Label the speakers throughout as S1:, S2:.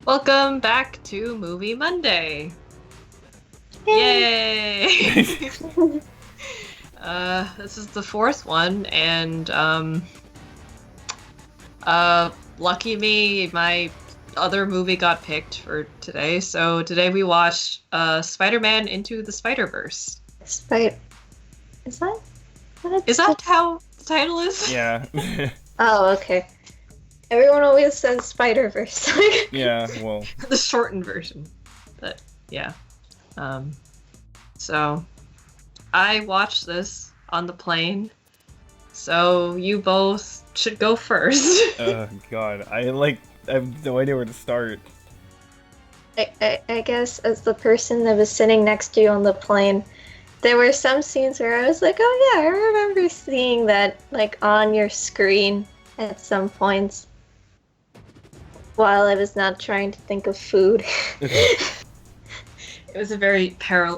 S1: Welcome back to Movie Monday.
S2: Yay!
S1: Yay! This is the fourth one, and lucky me, my other movie got picked for today. So today we watched Spider-Man Into the Spider-Verse.
S2: Spider. Is that?
S1: Is that how the title is?
S3: Yeah.
S2: Oh, okay. Everyone always says Spider-Verse.
S3: Yeah, well.
S1: The shortened version. But yeah. So I watched this on the plane. So you both should go first.
S3: God. I have no idea where to start.
S2: I guess as the person that was sitting next to you on the plane, there were some scenes where I was like, oh yeah, I remember seeing that like on your screen at some points while I was not trying to think of food.
S1: It was a very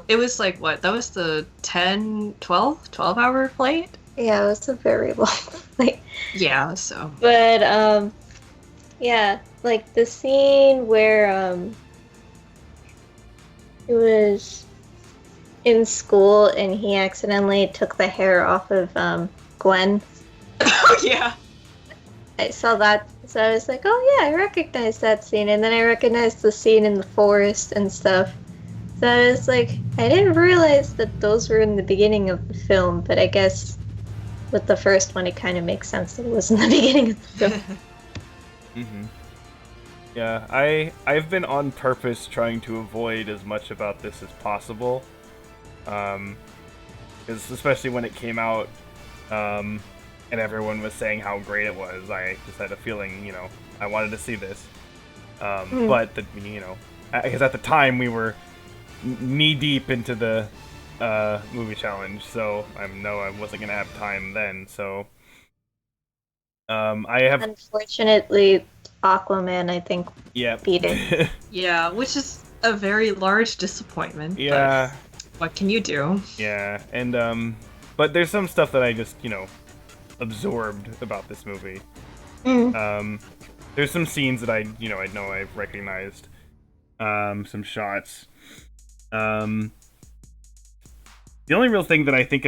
S1: it was like what? That was the 12-hour flight?
S2: Yeah, it was a very long flight.
S1: Yeah, so.
S2: But yeah, like the scene where he was in school and he accidentally took the hair off of Gwen.
S1: Oh yeah.
S2: I saw that, so I was like, oh yeah, I recognize that scene, and then I recognized the scene in the forest and stuff. So I was like, I didn't realize that those were in the beginning of the film, but I guess with the first one it kind of makes sense that it was in the beginning of the film.
S3: Mm-hmm. Yeah, I've been on purpose trying to avoid as much about this as possible. Because especially when it came out, and everyone was saying how great it was, I just had a feeling, I wanted to see this. But, because at the time we were knee-deep into the movie challenge, so I wasn't going to have time then, so... I have...
S2: Unfortunately, Aquaman, I think, beat it.
S1: Yeah, which is a very large disappointment.
S3: Yeah.
S1: What can you do?
S3: Yeah, and, but there's some stuff that I just, absorbed about this movie. There's some scenes that I know I've recognized. Some shots. The only real thing that I think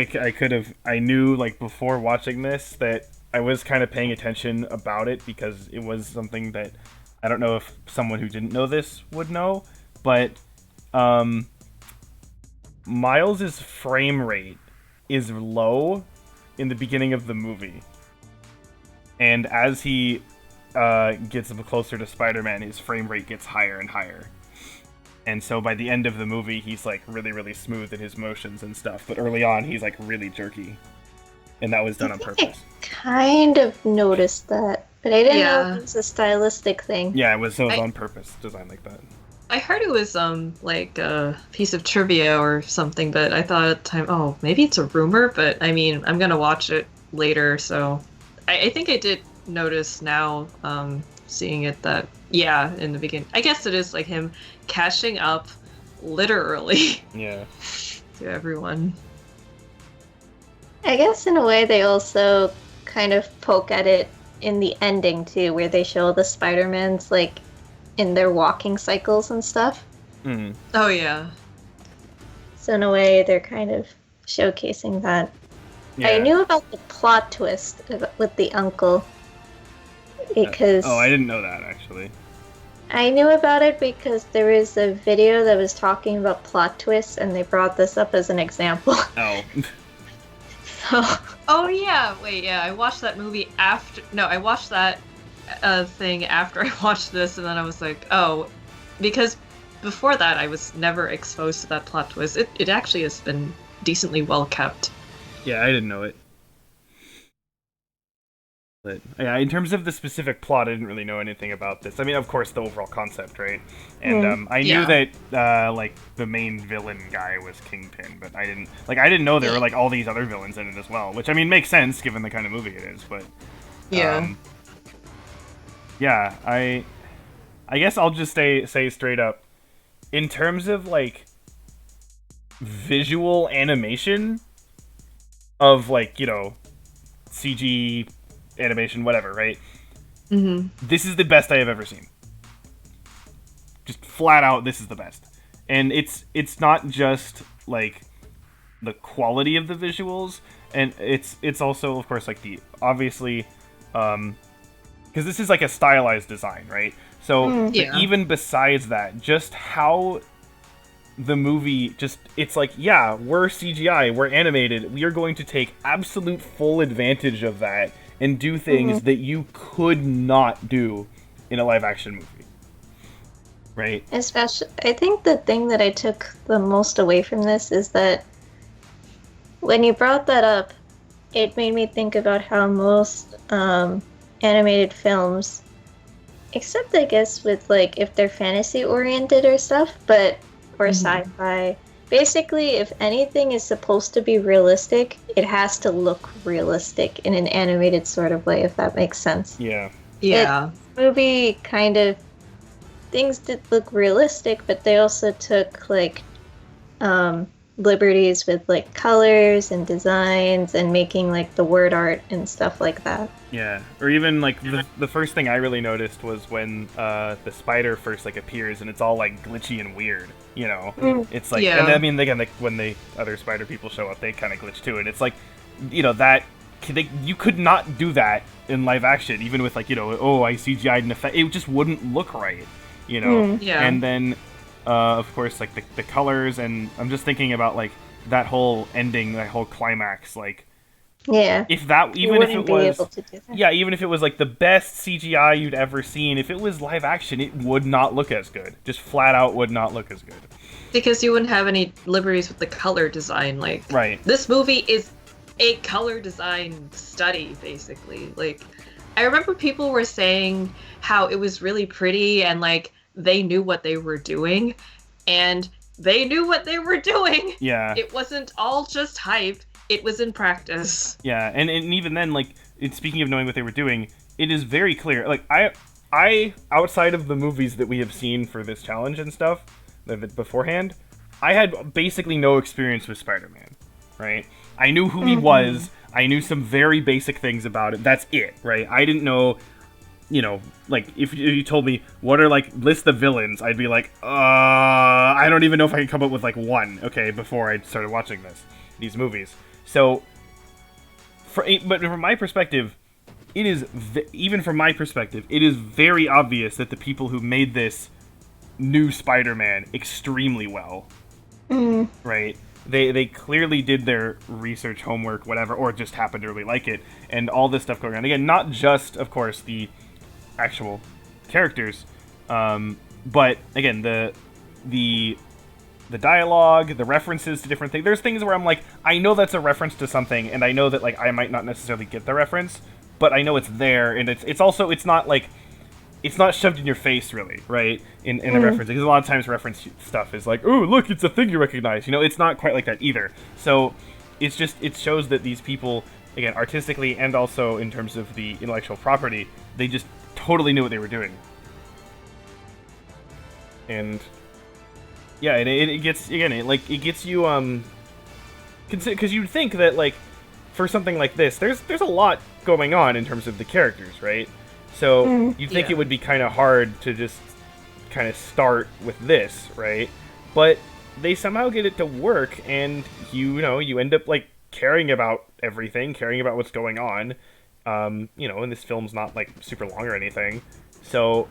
S3: I knew, like, before watching this, that I was kind of paying attention about it, because it was something that I don't know if someone who didn't know this would know, but, Miles' frame rate is low in the beginning of the movie. And as he gets closer to Spider-Man, his frame rate gets higher and higher. And so by the end of the movie, he's like really, really smooth in his motions and stuff. But early on, he's like really jerky. And that was done on purpose.
S2: I kind of noticed that, but I didn't know it was a stylistic thing.
S3: Yeah, it was on purpose, designed like that.
S1: I heard it was like a piece of trivia or something, but I thought at the time, oh, maybe it's a rumor, but I mean, I'm gonna watch it later, so I think I did notice now, seeing it, that in the beginning, I guess it is like him catching up literally
S3: to
S1: everyone.
S2: I guess in a way they also kind of poke at it in the ending too, where they show the Spider-Mans like in their walking cycles and stuff.
S3: Mm.
S1: Oh yeah.
S2: So in a way they're kind of showcasing that. Yeah. I knew about the plot twist with the uncle because...
S3: I didn't know that, actually.
S2: I knew about it because there was a video that was talking about plot twists, and they brought this up as an example.
S3: Oh.
S1: Oh yeah, wait, yeah, I watched that movie after... No, I watched that thing after I watched this, and then I was like, oh, because before that I was never exposed to that plot twist. It actually has been decently well kept.
S3: Yeah, I didn't know it. But yeah, in terms of the specific plot, I didn't really know anything about this. I mean, of course, the overall concept, right? And I knew that like the main villain guy was Kingpin, but I didn't know there were like all these other villains in it as well. Which I mean makes sense given the kind of movie it is. But I guess I'll just say straight up, in terms of like visual animation of like CG animation, whatever, right?
S1: Mm-hmm.
S3: This is the best I have ever seen. just flat out, this is the best. And it's not just like the quality of the visuals, and it's also, of course, like the obviously, because this is like a stylized design, right? So
S1: Yeah.
S3: even besides that, just how the movie just, it's like, yeah, we're CGI, we're animated, we are going to take absolute full advantage of that and do things that you could not do in a live action movie, right?
S2: Especially, I think the thing that I took the most away from this is that when you brought that up, it made me think about how most animated films, except I guess with like if they're fantasy oriented or stuff, or sci-fi, basically if anything is supposed to be realistic, it has to look realistic in an animated sort of way, if that makes sense.
S3: Yeah.
S1: Yeah.
S2: Movie kind of, things did look realistic, but they also took like liberties with like colors and designs and making like the word art and stuff like that.
S3: Yeah, or even like the first thing I really noticed was when the spider first like appears and it's all like glitchy and weird, you know. It's like,
S1: Yeah.
S3: and I mean again, like when the other spider people show up, they kind of glitch too, and it's like, you know, that you could not do that in live action, even with like, you know, oh, I CGI'd an effect, it just wouldn't look right, you know.
S1: Yeah.
S3: And then of course, like the colors, and I'm just thinking about like that whole ending, that whole climax, like.
S2: Yeah.
S3: If that,
S2: You
S3: even if
S2: wouldn't
S3: it
S2: be
S3: was,
S2: able to do that.
S3: yeah, even if it was like the best CGI you'd ever seen, if it was live action, it would not look as good. Just flat out would not look as good.
S1: Because you wouldn't have any liberties with the color design. Like,
S3: Right.
S1: this movie is a color design study, basically. Like, I remember people were saying how it was really pretty and like they knew what they were doing, and they knew what they were doing.
S3: Yeah.
S1: It wasn't all just hype. It was in practice.
S3: Yeah, and even then, like, speaking of knowing what they were doing, it is very clear. Like, I outside of the movies that we have seen for this challenge and stuff, beforehand, I had basically no experience with Spider-Man, right? I knew who he was. I knew some very basic things about it. That's it, right? I didn't know, you know, like, if you told me, what are, like, list the villains, I'd be like, I don't even know if I could come up with, like, one, okay, before I started watching these movies. So, but from my perspective, it is, even from my perspective, it is very obvious that the people who made this new Spider-Man extremely well, right? They clearly did their research homework, whatever, or just happened to really like it, and all this stuff going on. Again, not just, of course, the actual characters, but again, the dialogue, the references to different things. There's things where I'm like, I know that's a reference to something, and I know that like I might not necessarily get the reference, but I know it's there, and it's also, it's not like, it's not shoved in your face, really, right? In the reference, because a lot of times reference stuff is like, oh, look, it's a thing you recognize. You know, it's not quite like that either. So it's just, it shows that these people, again, artistically and also in terms of the intellectual property, they just totally knew what they were doing. And yeah, it gets, again, it gets you, because you'd think that, like, for something like this, there's a lot going on in terms of the characters, right? So you'd think it would be kind of hard to just kind of start with this, right? But they somehow get it to work, and you know, you end up, like, caring about everything, caring about what's going on. You know, and this film's not, like, super long or anything. So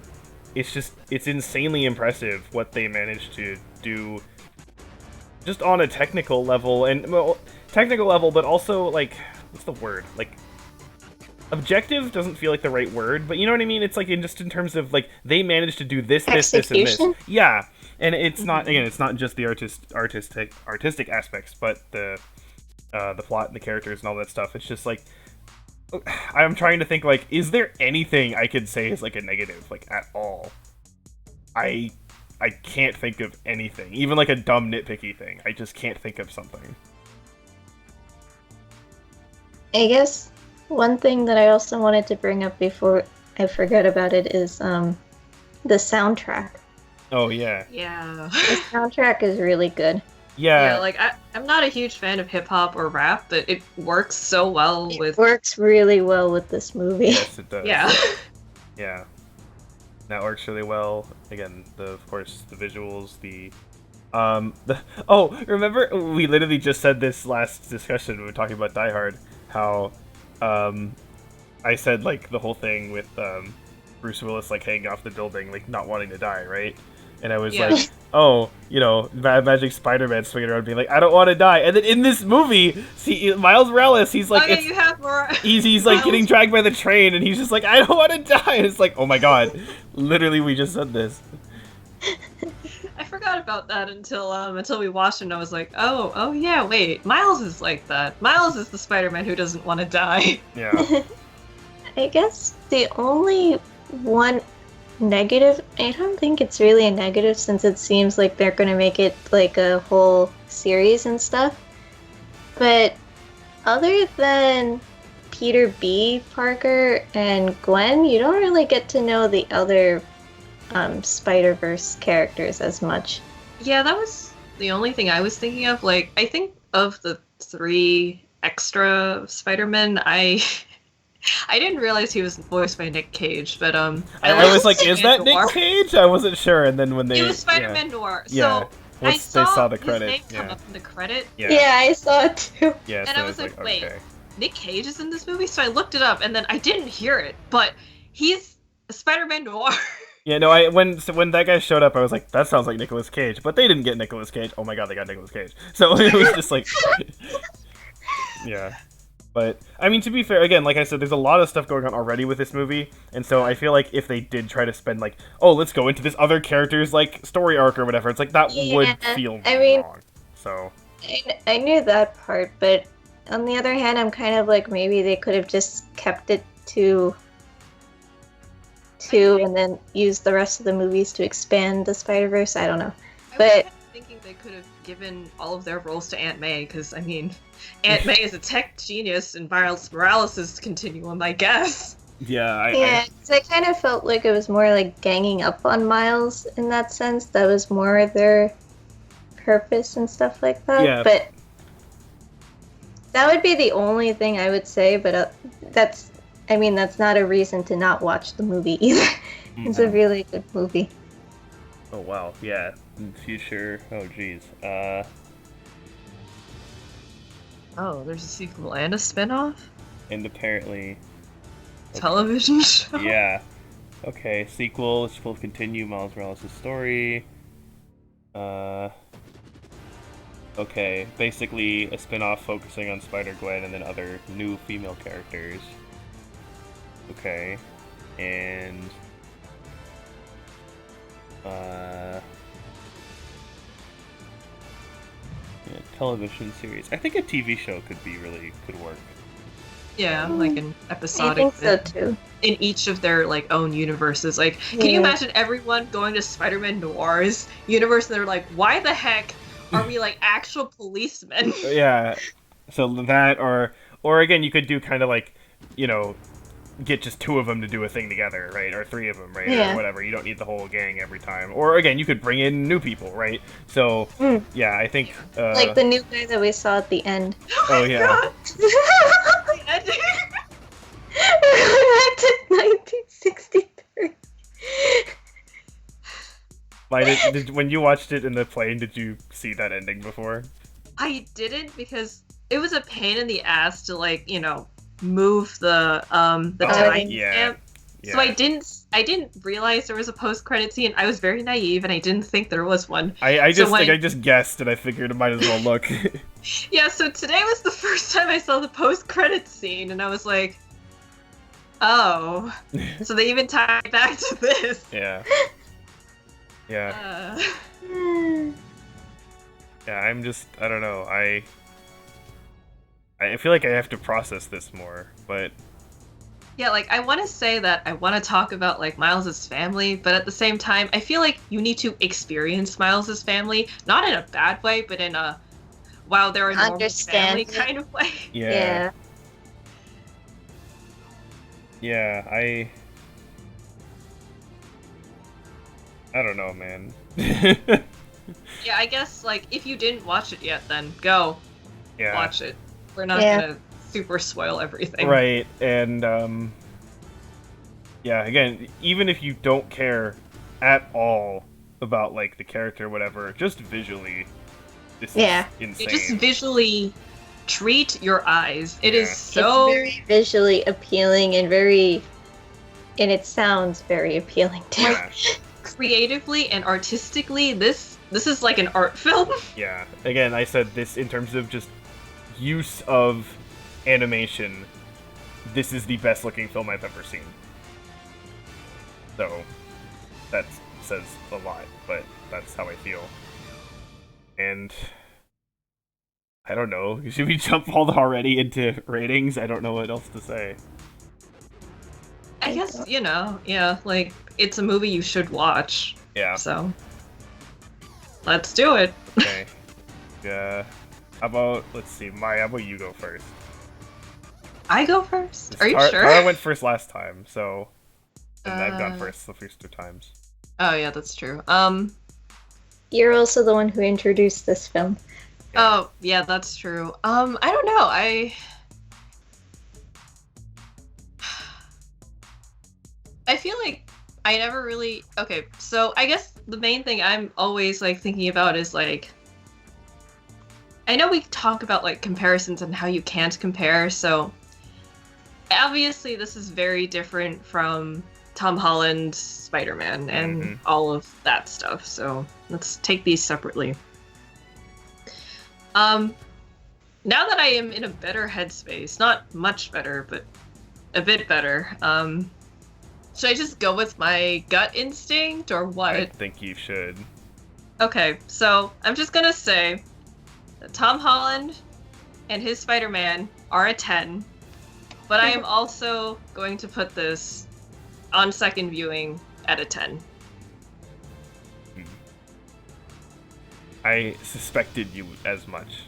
S3: it's just, it's insanely impressive what they managed to do just on a technical level, and, well, technical level, but also, like, what's the word? Like, objective doesn't feel like the right word, but you know what I mean? It's like, in terms of, like, they managed to do this, this, and this. Yeah, and it's not, again, it's not just the artistic aspects, but the plot and the characters and all that stuff. It's just, like, I'm trying to think, like, is there anything I could say is, like, a negative, like, at all? I can't think of anything. Even, like, a dumb nitpicky thing. I just can't think of something.
S2: I guess one thing that I also wanted to bring up before I forget about it is the soundtrack.
S3: Oh, yeah.
S1: Yeah.
S2: The soundtrack is really good.
S3: Yeah.
S1: Yeah, like, I'm not a huge fan of hip-hop or rap, but it works so well with...
S2: It works really well with this movie.
S3: Yes, it does.
S1: Yeah.
S3: Yeah. That works really well. Again, of course, the visuals, remember we literally just said this last discussion when we were talking about Die Hard, how, I said, like, the whole thing with, Bruce Willis, like, hanging off the building, like, not wanting to die, right? And I was like, oh, Mad Magic Spider-Man swinging around being like, I don't want to die. And then in this movie, see, Miles Morales, he's like,
S1: you have more.
S3: he's like getting dragged by the train, and he's just like, I don't want to die. And it's like, oh my god, literally, we just said this.
S1: I forgot about that until we watched it, and I was like, oh yeah, wait, Miles is like that. Miles is the Spider-Man who doesn't want to die.
S3: Yeah.
S2: I guess the only one negative, I don't think it's really a negative since it seems like they're going to make it like a whole series and stuff. But other than Peter B. Parker and Gwen, you don't really get to know the other Spider-Verse characters as much.
S1: Yeah, that was the only thing I was thinking of. Like, I think of the 3 extra Spider-Men, I didn't realize he was voiced by Nick Cage, but I
S3: was like, is that Nick Cage? I wasn't sure, and then when they...
S1: He was Spider-Man Noir, so
S3: yeah.
S1: I saw
S3: the credit.
S1: his name come up in the credit.
S2: Yeah, I saw it too.
S3: Yeah,
S1: and I was like, wait, Nick Cage is in this movie? So I looked it up, and then I didn't hear it, but he's Spider-Man Noir.
S3: Yeah, no, when that guy showed up, I was like, that sounds like Nicolas Cage, but they didn't get Nicolas Cage. Oh my god, they got Nicolas Cage. So it was just like... yeah. But, I mean, to be fair, again, like I said, there's a lot of stuff going on already with this movie, and so I feel like if they did try to spend, like, oh, let's go into this other character's, like, story arc or whatever, it's like, that would feel wrong. So...
S2: I knew that part, but on the other hand, I'm kind of like, maybe they could have just kept it to 2 and then used the rest of the movies to expand the Spider-Verse. I don't know. But
S1: I was thinking they could have given all of their roles to Aunt May, because, I mean... Aunt May is a tech genius, and Miles Morales is continuum, I guess.
S3: Yeah,
S2: I kind of felt like it was more like ganging up on Miles in that sense. That was more their purpose and stuff like that.
S3: Yeah.
S2: But that would be the only thing I would say, but that's not a reason to not watch the movie either. It's a really good movie.
S3: Oh, wow. Yeah. In the future... Oh, geez.
S1: Oh, there's a sequel and a spin-off?
S3: And apparently...
S1: Television show?
S3: Yeah. Okay, sequel, which will continue Miles Morales' story. Okay, basically a spin-off focusing on Spider-Gwen and then other new female characters. Okay. And... yeah, television series. I think a TV show could work.
S1: Yeah, like an episodic.
S2: I think so too.
S1: In each of their like own universes. Like, can you imagine everyone going to Spider-Man Noir's universe and they're like, why the heck are we like actual policemen?
S3: Yeah. So that or again, you could do kind of like, get just 2 of them to do a thing together, right? Or 3 of them, right?
S2: Yeah.
S3: Or whatever. You don't need the whole gang every time. Or again, you could bring in new people, right? So yeah, I think
S2: like the new guy that we saw at the end.
S3: Oh yeah.
S2: Back to 1963.
S3: When you watched it in the plane, did you see that ending before?
S1: I didn't, because it was a pain in the ass to like, move the time stamp. So I didn't realize there was a post-credit scene. I was very naive and I didn't think there was one.
S3: I just guessed and I figured I might as well look.
S1: Yeah, so today was the first time I saw the post-credit scene and I was like, oh. So they even tied back to this.
S3: Yeah. Yeah. Yeah, I don't know. I feel like I have to process this more, but...
S1: Yeah, like, I want to say that I want to talk about, like, Miles' family, but at the same time, I feel like you need to experience Miles' family, not in a bad way, but in a, wow, they're a normal family kind of way.
S3: Yeah. Yeah, I don't know, man.
S1: Yeah, I guess, like, if you didn't watch it yet, then go watch it. We're not gonna super spoil everything.
S3: Right, and, Yeah, again, even if you don't care at all about like the character or whatever, just visually, this
S2: Yeah.
S3: is insane.
S1: You just visually treat your eyes. It is
S3: Yeah.
S1: so
S2: It's very visually appealing and it sounds very appealing too.
S3: Yeah.
S1: creatively and artistically. This is like an art film.
S3: Yeah. Again, I said this in terms of just use of animation. This is the best looking film I've ever seen. So that says a lot, but that's how I feel. And I don't know. Should we jump already into ratings? I don't know what else to say.
S1: I guess, yeah, like it's a movie you should watch.
S3: Yeah.
S1: So let's do it.
S3: Okay. Yeah. How about, let's see, Maya, how about you go first?
S1: I go first? Are you sure?
S3: Tara went first last time, so... And I've gone first the first 2 times.
S1: Oh yeah, that's true.
S2: You're also the one who introduced this film.
S1: Oh, yeah, that's true. I don't know. I feel like I never really... Okay, so I guess the main thing I'm always, like, thinking about is, like... I know we talk about, like, comparisons and how you can't compare, so... Obviously, this is very different from Tom Holland's Spider-Man and all of that stuff, so let's take these separately. Now that I am in a better headspace, not much better, but a bit better, should I just go with my gut instinct, or what?
S3: I think you should.
S1: Okay, so I'm just gonna say that Tom Holland and his Spider-Man are a 10, but I am also going to put this on second viewing at a 10.
S3: I suspected you as much.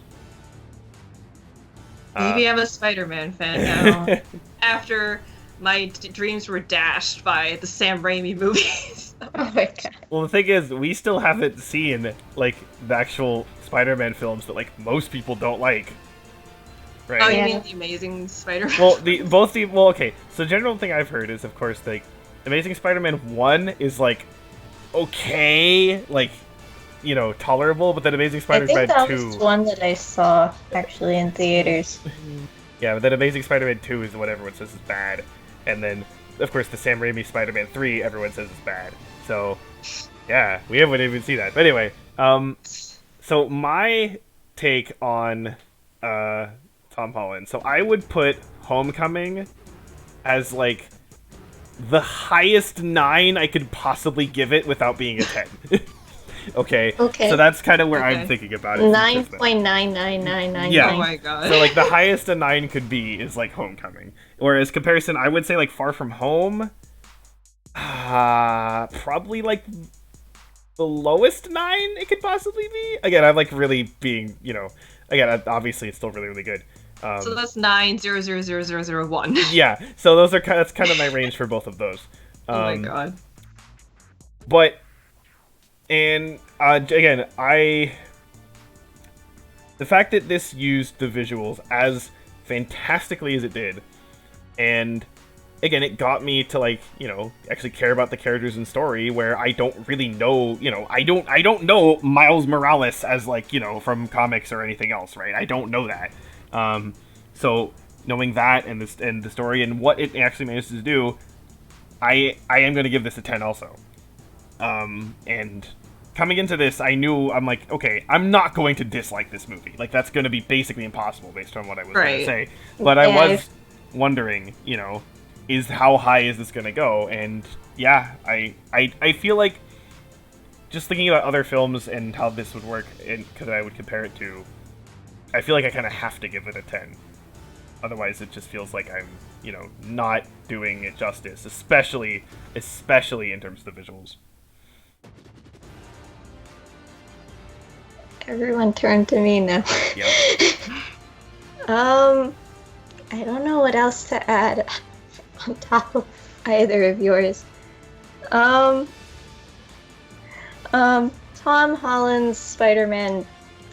S1: Maybe I'm a Spider-Man fan now, after my dreams were dashed by the Sam Raimi movies.
S2: Oh my god.
S3: Well, the thing is, we still haven't seen, like, the actual Spider-Man films that, like, most people don't like. Right?
S1: Oh, you
S2: Yeah.
S1: mean the Amazing Spider-Man?
S3: Well, okay, so general thing I've heard is, of course, like, Amazing Spider-Man 1 is, like, okay, like, you know, tolerable, but then Amazing
S2: I
S3: Spider-Man
S2: think that
S3: 2...
S2: was one that I saw, actually, in theaters.
S3: Yeah, but then Amazing Spider-Man 2 is what everyone says is bad. And then, of course, the Sam Raimi Spider-Man 3, everyone says is bad. So, yeah, we haven't even seen that. But anyway, so my take on Tom Holland. So I would put Homecoming as, like, the highest 9 I could possibly give it without being a 10. Okay. So that's kind of where I'm thinking about it.
S2: 9.99999.
S3: Yeah.
S1: Oh my god.
S3: So, like, the highest a 9 could be is, like, Homecoming. Whereas, comparison, I would say, like, Far From Home, probably, like, the lowest 9 it could possibly be. Again, I'm, like, really being, you know, again, obviously it's still really, really good.
S1: So that's 9000001.
S3: Yeah, so those are that's kind of my range for both of those.
S1: Oh my god.
S3: But, and, again, the fact that this used the visuals as fantastically as it did, and again, it got me to, like, you know, actually care about the characters and story, where I don't really know, you know, I don't know Miles Morales as, like, you know, from comics or anything else, right? I don't know that. So knowing that and the story and what it actually manages to do, I am going to give this a 10 also. And coming into this, I'm like, okay, I'm not going to dislike this movie. Like, that's going to be basically impossible based on what I was going to say. But I was wondering, you know, how high is this going to go? And yeah, I feel like, just thinking about other films and how this would work, and because I would compare it to, I feel like I kind of have to give it a 10. Otherwise, it just feels like I'm, you know, not doing it justice, especially in terms of the visuals.
S2: Everyone turn to me now.
S3: Yep.
S2: I don't know what else to add on top of either of yours. Tom Holland's Spider-Man,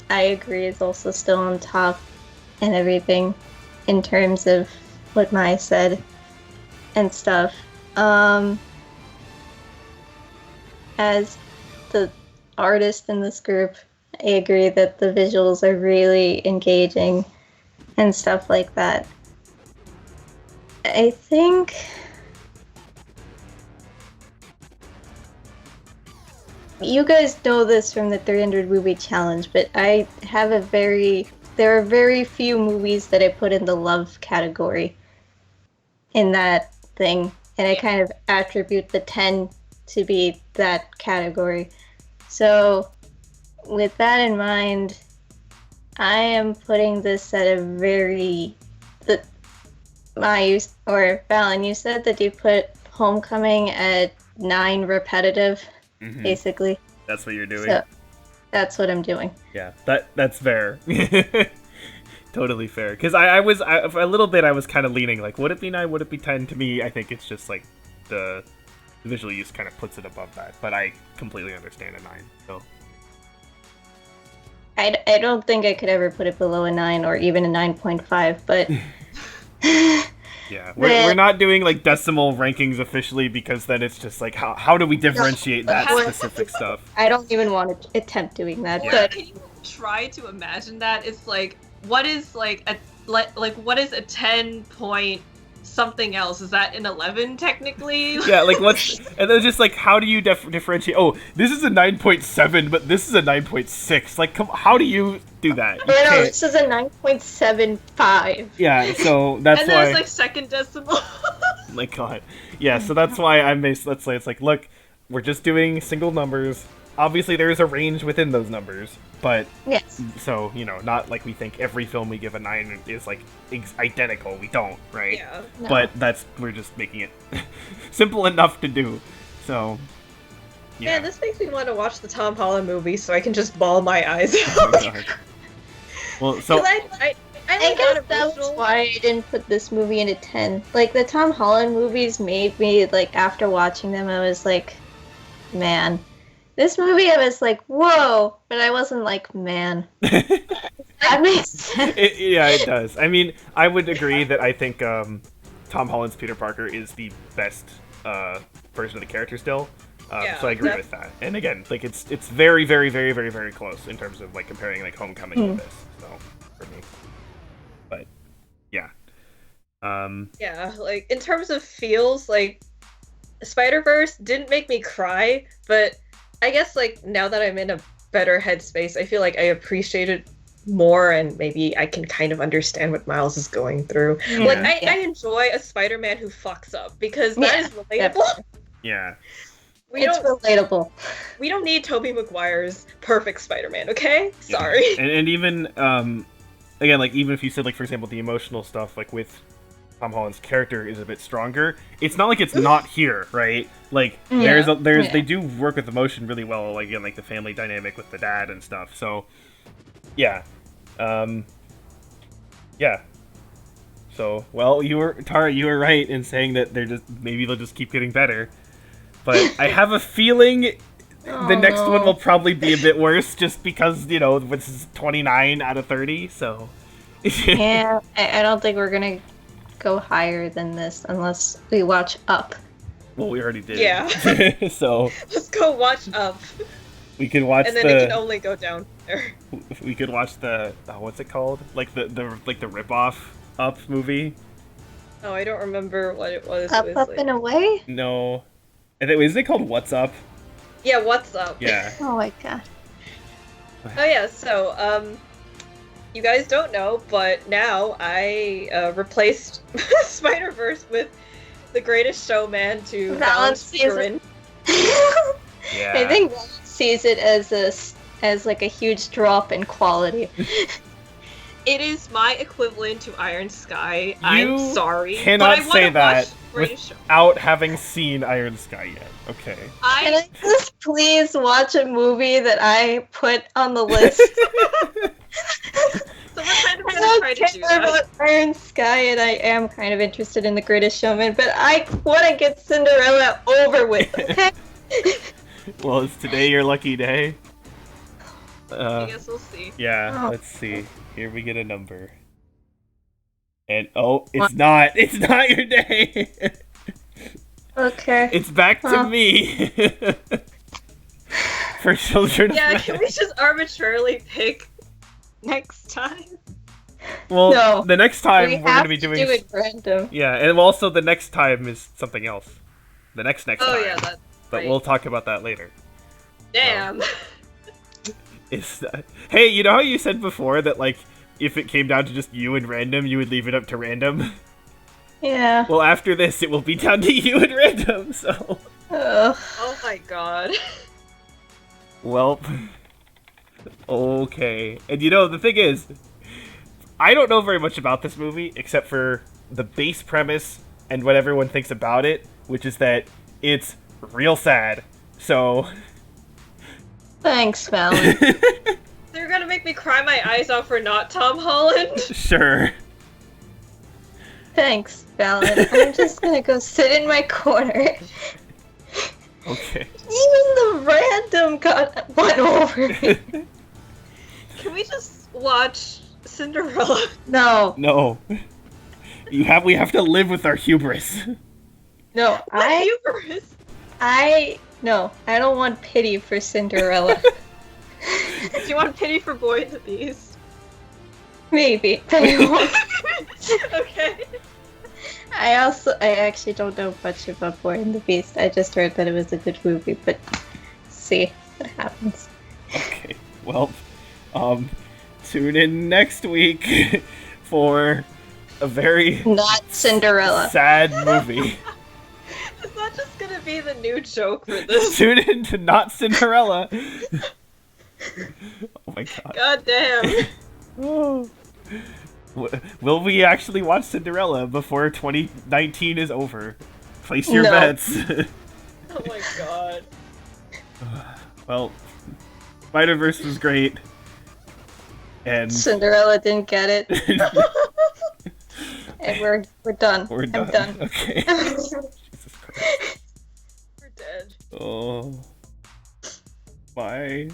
S2: I agree, is also still on top and everything in terms of what Mai said and stuff. As the artist in this group, I agree that the visuals are really engaging and stuff like that. I think you guys know this from the 300 movie challenge, but there are very few movies that I put in the love category in that thing, and I kind of attribute the 10 to be that category. So with that in mind, I am putting this at a very... Fallon, you said that you put Homecoming at 9 repetitive, basically.
S3: That's what you're doing?
S2: So that's what I'm doing.
S3: Yeah, that's fair. Totally fair. Because for a little bit, I was kind of leaning, like, would it be 9, would it be 10? To me, I think it's just, like, the visual use kind of puts it above that. But I completely understand a 9, so...
S2: I don't think I could ever put it below a 9 or even a 9.5, but...
S3: Yeah, we're not doing, like, decimal rankings officially, because then it's just, like, how do we differentiate that specific stuff?
S2: I don't even want to attempt doing that.
S1: Yeah.
S2: But
S1: Can you try to imagine that? It's like, what is, like, what is a 10 point something else? Is that an 11 technically?
S3: Yeah, like, and then just, like, how do you differentiate? Oh, this is a 9.7, but this is a 9.6. Like, how do you do that? You
S2: no,
S3: can't.
S2: this is a 9.75.
S3: Yeah, so that's
S1: and
S3: why...
S1: there's, like, second decimal.
S3: My god. Yeah, so that's why let's say it's like, look, we're just doing single numbers. Obviously, there is a range within those numbers, but...
S2: Yes.
S3: So, not like we think every film we give a 9 is, like, identical. We don't, right?
S1: Yeah.
S2: No.
S3: But we're just making it simple enough to do. So, yeah.
S1: Man, this makes me want to watch the Tom Holland movie so I can just bawl my eyes
S3: Oh
S1: out.
S3: my god. Well, so...
S1: I
S2: guess that was why I didn't put this movie in a 10. Like, the Tom Holland movies made me, like, after watching them, I was like, man. This movie, I was like, whoa, but I wasn't like, man. That makes sense.
S3: It does. I mean, I would agree that I think Tom Holland's Peter Parker is the best version of the character still. So I agree with that. And again, like, it's very, very, very, very, very close in terms of, like, comparing, like, Homecoming with this. So, for me. But, yeah.
S1: Yeah, like, in terms of feels, like, Spider-Verse didn't make me cry, but I guess, like, now that I'm in a better headspace, I feel like I appreciate it more, and maybe I can kind of understand what Miles is going through.
S3: Yeah.
S1: Like, I enjoy a Spider-Man who fucks up, because that is relatable.
S2: Definitely.
S3: Yeah.
S2: It's relatable.
S1: We don't need Tobey Maguire's perfect Spider-Man, okay? Sorry.
S3: Yeah. And even, again, like, even if you said, like, for example, the emotional stuff, like, with Tom Holland's character is a bit stronger, it's not like it's not here, right? Like, they do work with emotion really well, like, again, like, the family dynamic with the dad and stuff, so, yeah. Yeah. So, well, Tara, you were right in saying that maybe they'll just keep getting better. But I have a feeling the next one will probably be a bit worse, just because, this is 29 out of 30, so...
S2: Yeah, I don't think we're gonna go higher than this unless we watch Up.
S3: Well, we already did.
S1: Yeah.
S3: So...
S1: Let's go watch Up.
S3: We can watch
S1: and then it can only go down there.
S3: We could watch the... what's it called? Like, the rip-off Up movie?
S1: Oh, I don't remember what it was.
S2: Up,
S1: it was
S2: Up,
S1: like...
S2: and Away?
S3: No. Isn't it called What's Up?
S1: Yeah, What's Up?
S3: Yeah.
S2: Oh my god.
S1: Oh yeah, so, you guys don't know, but now I replaced Spider-Verse with The Greatest Showman to balance Grin.
S2: Yeah. I think Valance sees it as like a huge drop in quality.
S1: It is my equivalent to Iron Sky. I'm sorry.
S3: Cannot
S1: but I
S3: say that
S1: British
S3: without having seen Iron Sky yet. Okay.
S2: Can I just please watch a movie that I put on the list?
S1: So we're kind of gonna try to do that.
S2: About Iron Sky, and I am kind of interested in The Greatest Showman, but I want to get Cinderella over with. Okay.
S3: Well, is today your lucky day?
S1: I guess we'll see.
S3: Yeah, let's see. Here we get a number. And it's not your day.
S2: Okay.
S3: It's back to
S2: Huh.
S3: me. For children.
S1: Yeah, can we just arbitrarily pick next time?
S3: Well,
S2: No.
S3: the next time
S2: we
S3: we're
S2: have
S3: gonna be
S2: to
S3: doing.
S2: do it random.
S3: Yeah, and also the next time is something else. The next
S1: Oh
S3: time.
S1: yeah, that's
S3: But
S1: right.
S3: we'll talk about that later.
S1: Damn.
S3: Hey, you know how you said before that, like, if it came down to just you and random, you would leave it up to random?
S2: Yeah.
S3: Well, after this, it will be down to you and random, so...
S2: Ugh.
S1: Oh my god.
S3: Well... Okay. And you know, the thing is, I don't know very much about this movie, except for the base premise and what everyone thinks about it, which is that it's real sad. So...
S2: Thanks, Fallon.
S1: They're gonna make me cry my eyes out for not Tom Holland.
S3: Sure.
S2: Thanks, Fallon. I'm just gonna go sit in my corner.
S3: Okay.
S2: Even the random got won over me.
S1: Can we just watch Cinderella?
S2: No,
S3: No. We have to live with our hubris.
S2: no, no, I don't want pity for Cinderella.
S1: Do you want pity for Boy and the Beast?
S2: Maybe.
S1: Okay.
S2: I actually don't know much about Boy and the Beast. I just heard that it was a good movie, but see what happens.
S3: Okay. Well, tune in next week for a very
S2: Not Cinderella.
S3: sad movie.
S1: Is that just gonna be the new joke for this?
S3: Tune in to Not Cinderella. Oh my god.
S1: God damn.
S3: Oh. Will we actually watch Cinderella before 2019 is over? Place your
S2: No.
S3: bets.
S1: Oh my god.
S3: Well, Spider-Verse was great. And
S2: Cinderella didn't get it. And we're done.
S3: we're done.
S2: I'm done.
S3: Okay. Jesus Christ.
S1: We're dead.
S3: Oh. Bye.